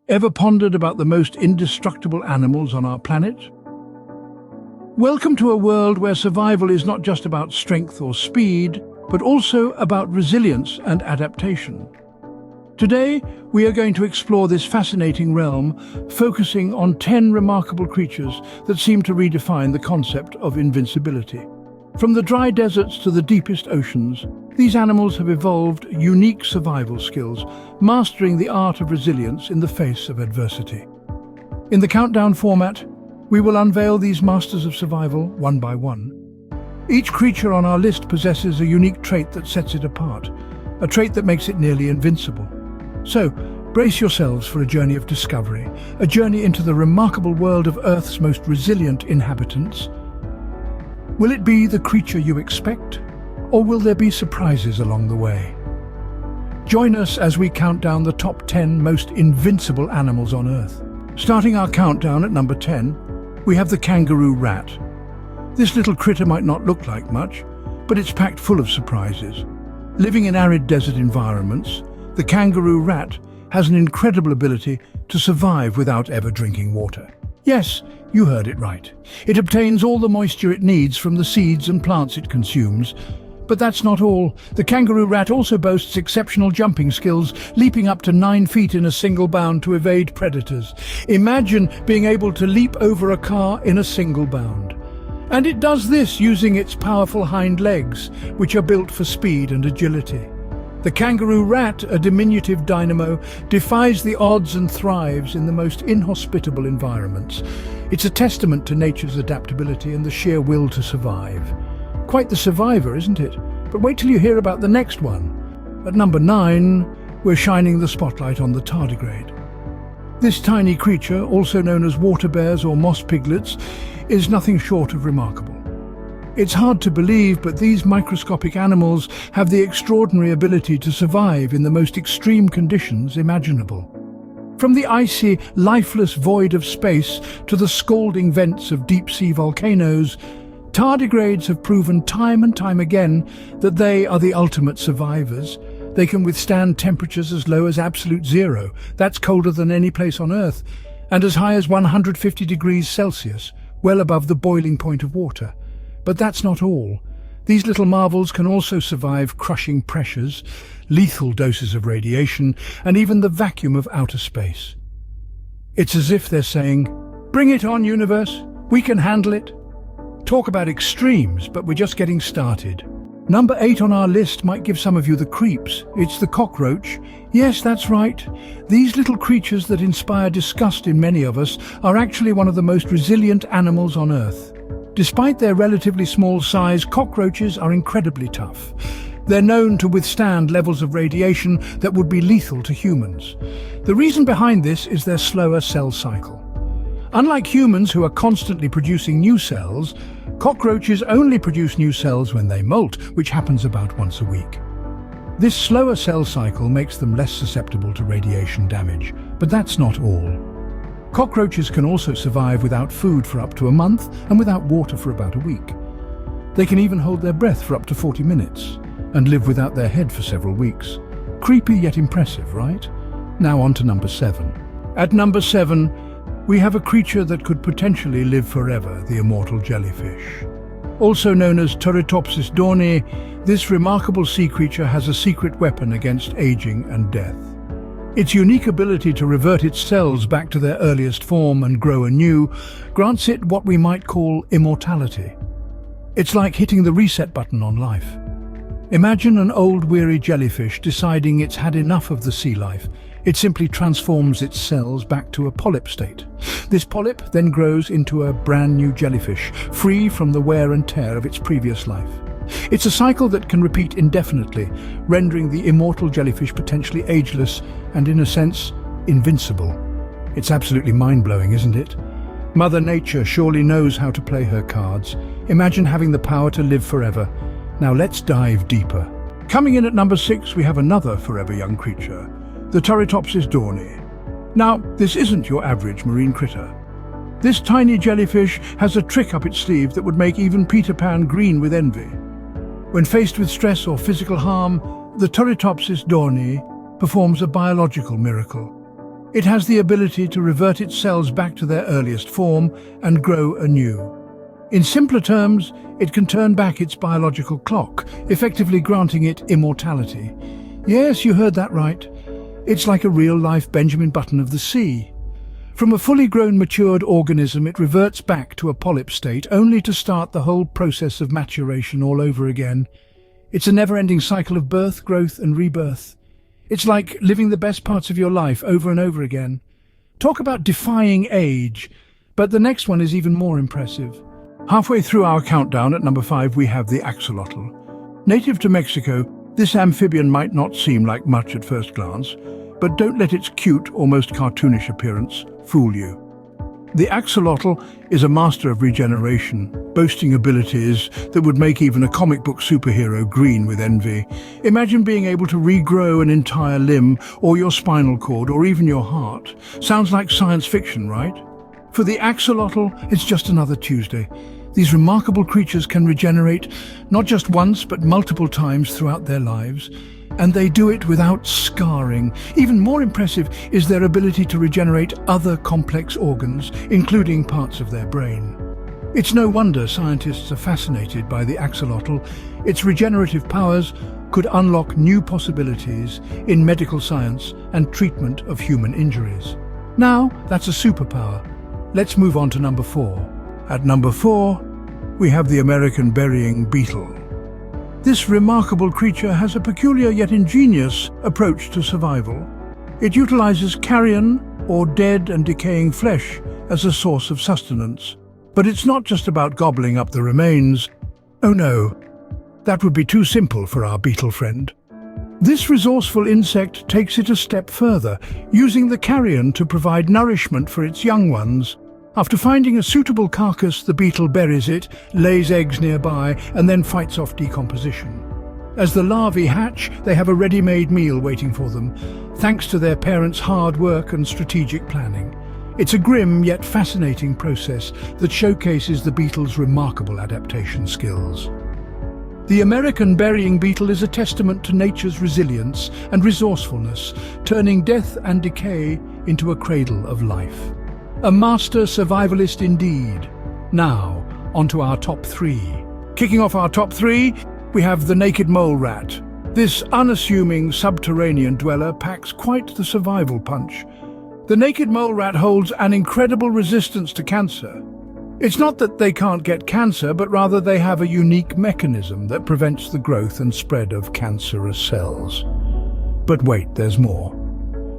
Ever pondered about the most indestructible animals on our planet? Welcome to a world where survival is not just about strength or speed, but also about resilience and adaptation. Today, we are going to explore this fascinating realm, focusing on 10 remarkable creatures that seem to redefine the concept of invincibility. From the dry deserts to the deepest oceans, these animals have evolved unique survival skills, mastering the art of resilience in the face of adversity. In the countdown format, we will unveil these masters of survival one by one. Each creature on our list possesses a unique trait that sets it apart, a trait that makes it nearly invincible. So, brace yourselves for a journey of discovery, a journey into the remarkable world of Earth's most resilient inhabitants. Will it be the creature you expect, or will there be surprises along the way? Join us as we count down the top 10 most invincible animals on Earth. Starting our countdown at number 10, we have the kangaroo rat. This little critter might not look like much, but it's packed full of surprises. Living in arid desert environments, the kangaroo rat has an incredible ability to survive without ever drinking water. Yes, you heard it right. It obtains all the moisture it needs from the seeds and plants it consumes. But that's not all. The kangaroo rat also boasts exceptional jumping skills, leaping up to 9 feet in a single bound to evade predators. Imagine being able to leap over a car in a single bound. And it does this using its powerful hind legs, which are built for speed and agility. The kangaroo rat, a diminutive dynamo, defies the odds and thrives in the most inhospitable environments. It's a testament to nature's adaptability and the sheer will to survive. Quite the survivor, isn't it? But wait till you hear about the next one. At number 9, we're shining the spotlight on the tardigrade. This tiny creature, also known as water bears or moss piglets, is nothing short of remarkable. It's hard to believe, but these microscopic animals have the extraordinary ability to survive in the most extreme conditions imaginable. From the icy, lifeless void of space to the scalding vents of deep-sea volcanoes, tardigrades have proven time and time again that they are the ultimate survivors. They can withstand temperatures as low as absolute zero, that's colder than any place on Earth, and as high as 150 degrees Celsius, well above the boiling point of water. But that's not all. These little marvels can also survive crushing pressures, lethal doses of radiation, and even the vacuum of outer space. It's as if they're saying, "Bring it on, universe, we can handle it." Talk about extremes, but we're just getting started. Number 8 on our list might give some of you the creeps. It's the cockroach. Yes, that's right. These little creatures that inspire disgust in many of us are actually one of the most resilient animals on Earth. Despite their relatively small size, cockroaches are incredibly tough. They're known to withstand levels of radiation that would be lethal to humans. The reason behind this is their slower cell cycle. Unlike humans who are constantly producing new cells, cockroaches only produce new cells when they molt, which happens about once a week. This slower cell cycle makes them less susceptible to radiation damage, but that's not all. Cockroaches can also survive without food for up to a month and without water for about a week. They can even hold their breath for up to 40 minutes and live without their head for several weeks. Creepy yet impressive, right? Now on to number 7. At number 7, we have a creature that could potentially live forever, the immortal jellyfish. Also known as Turritopsis dohrnii, this remarkable sea creature has a secret weapon against aging and death. Its unique ability to revert its cells back to their earliest form and grow anew grants it what we might call immortality. It's like hitting the reset button on life. Imagine an old weary jellyfish deciding it's had enough of the sea life. It simply transforms its cells back to a polyp state. This polyp then grows into a brand new jellyfish, free from the wear and tear of its previous life. It's a cycle that can repeat indefinitely, rendering the immortal jellyfish potentially ageless and, in a sense, invincible. It's absolutely mind-blowing, isn't it? Mother Nature surely knows how to play her cards. Imagine having the power to live forever. Now let's dive deeper. Coming in at number 6, we have another forever young creature, the Turritopsis dohrnii. Now, this isn't your average marine critter. This tiny jellyfish has a trick up its sleeve that would make even Peter Pan green with envy. When faced with stress or physical harm, the Turritopsis dohrnii performs a biological miracle. It has the ability to revert its cells back to their earliest form and grow anew. In simpler terms, it can turn back its biological clock, effectively granting it immortality. Yes, you heard that right. It's like a real-life Benjamin Button of the sea. From a fully grown, matured organism, it reverts back to a polyp state, only to start the whole process of maturation all over again. It's a never-ending cycle of birth, growth, and rebirth. It's like living the best parts of your life over and over again. Talk about defying age, but the next one is even more impressive. Halfway through our countdown at number 5, we have the axolotl. Native to Mexico, this amphibian might not seem like much at first glance, but don't let its cute, almost cartoonish appearance fool you. The axolotl is a master of regeneration, boasting abilities that would make even a comic book superhero green with envy. Imagine being able to regrow an entire limb, or your spinal cord, or even your heart. Sounds like science fiction, right? For the axolotl, it's just another Tuesday. These remarkable creatures can regenerate not just once, but multiple times throughout their lives. And they do it without scarring. Even more impressive is their ability to regenerate other complex organs, including parts of their brain. It's no wonder scientists are fascinated by the axolotl. Its regenerative powers could unlock new possibilities in medical science and treatment of human injuries. Now, that's a superpower. Let's move on to number 4. At number 4, we have the American burying beetle. This remarkable creature has a peculiar yet ingenious approach to survival. It utilizes carrion, or dead and decaying flesh, as a source of sustenance. But it's not just about gobbling up the remains. Oh no, that would be too simple for our beetle friend. This resourceful insect takes it a step further, using the carrion to provide nourishment for its young ones. After finding a suitable carcass, the beetle buries it, lays eggs nearby, and then fights off decomposition. As the larvae hatch, they have a ready-made meal waiting for them, thanks to their parents' hard work and strategic planning. It's a grim yet fascinating process that showcases the beetle's remarkable adaptation skills. The American burying beetle is a testament to nature's resilience and resourcefulness, turning death and decay into a cradle of life. A master survivalist indeed. Now, onto our top 3. Kicking off our top 3, we have the naked mole rat. This unassuming subterranean dweller packs quite the survival punch. The naked mole rat holds an incredible resistance to cancer. It's not that they can't get cancer, but rather they have a unique mechanism that prevents the growth and spread of cancerous cells. But wait, there's more.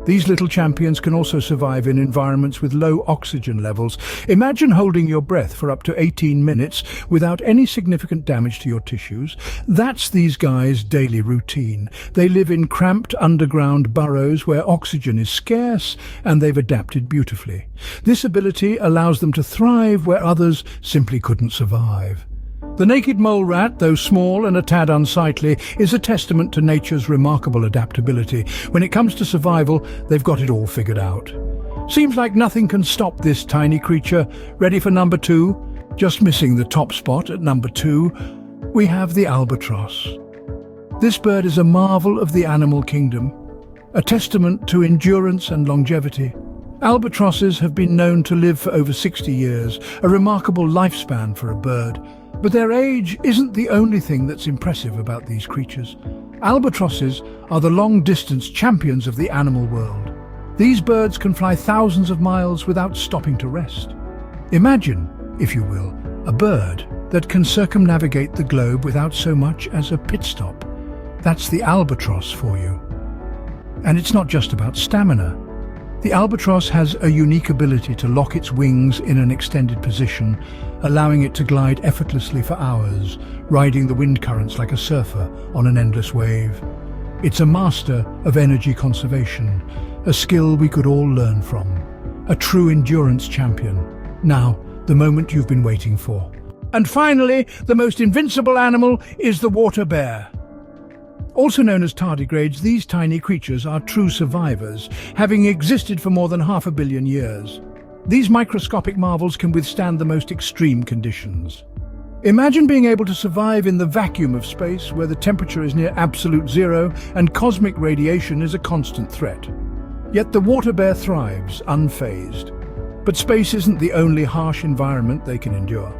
These little champions can also survive in environments with low oxygen levels. Imagine holding your breath for up to 18 minutes without any significant damage to your tissues. That's these guys' daily routine. They live in cramped underground burrows where oxygen is scarce, and they've adapted beautifully. This ability allows them to thrive where others simply couldn't survive. The naked mole rat, though small and a tad unsightly, is a testament to nature's remarkable adaptability. When it comes to survival, they've got it all figured out. Seems like nothing can stop this tiny creature. Ready for number 2? Just missing the top spot at number 2, we have the albatross. This bird is a marvel of the animal kingdom, a testament to endurance and longevity. Albatrosses have been known to live for over 60 years, a remarkable lifespan for a bird. But their age isn't the only thing that's impressive about these creatures. Albatrosses are the long-distance champions of the animal world. These birds can fly thousands of miles without stopping to rest. Imagine, if you will, a bird that can circumnavigate the globe without so much as a pit stop. That's the albatross for you. And it's not just about stamina. The albatross has a unique ability to lock its wings in an extended position, allowing it to glide effortlessly for hours, riding the wind currents like a surfer on an endless wave. It's a master of energy conservation, a skill we could all learn from. A true endurance champion. Now, the moment you've been waiting for. And finally, the most invincible animal is the water bear. Also known as tardigrades, these tiny creatures are true survivors, having existed for more than 500 million years. These microscopic marvels can withstand the most extreme conditions. Imagine being able to survive in the vacuum of space, where the temperature is near absolute zero and cosmic radiation is a constant threat. Yet the water bear thrives, unfazed. But space isn't the only harsh environment they can endure.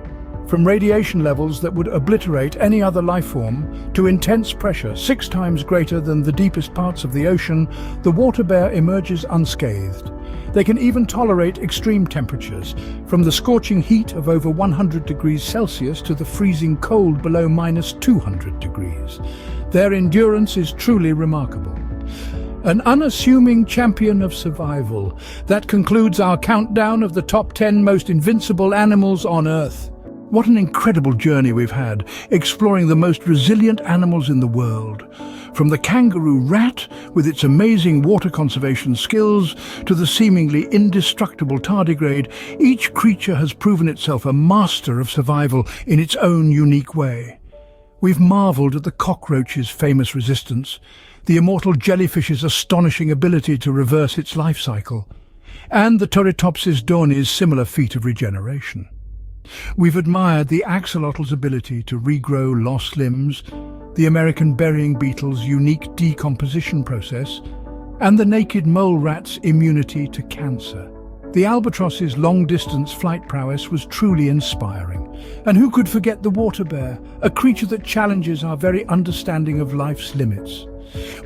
From radiation levels that would obliterate any other life form to intense pressure 6 times greater than the deepest parts of the ocean, the water bear emerges unscathed. They can even tolerate extreme temperatures, from the scorching heat of over 100 degrees Celsius to the freezing cold below -200 degrees. Their endurance is truly remarkable. An unassuming champion of survival. That concludes our countdown of the top 10 most invincible animals on Earth. What an incredible journey we've had, exploring the most resilient animals in the world. From the kangaroo rat, with its amazing water conservation skills, to the seemingly indestructible tardigrade, each creature has proven itself a master of survival in its own unique way. We've marveled at the cockroach's famous resistance, the immortal jellyfish's astonishing ability to reverse its life cycle, and the Turritopsis dory's similar feat of regeneration. We've admired the axolotl's ability to regrow lost limbs, the American burying beetle's unique decomposition process, and the naked mole rat's immunity to cancer. The albatross's long-distance flight prowess was truly inspiring. And who could forget the water bear, a creature that challenges our very understanding of life's limits?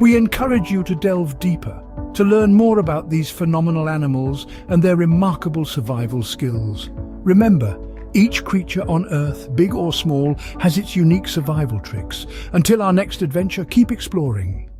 We encourage you to delve deeper, to learn more about these phenomenal animals and their remarkable survival skills. Remember, each creature on Earth, big or small, has its unique survival tricks. Until our next adventure, keep exploring.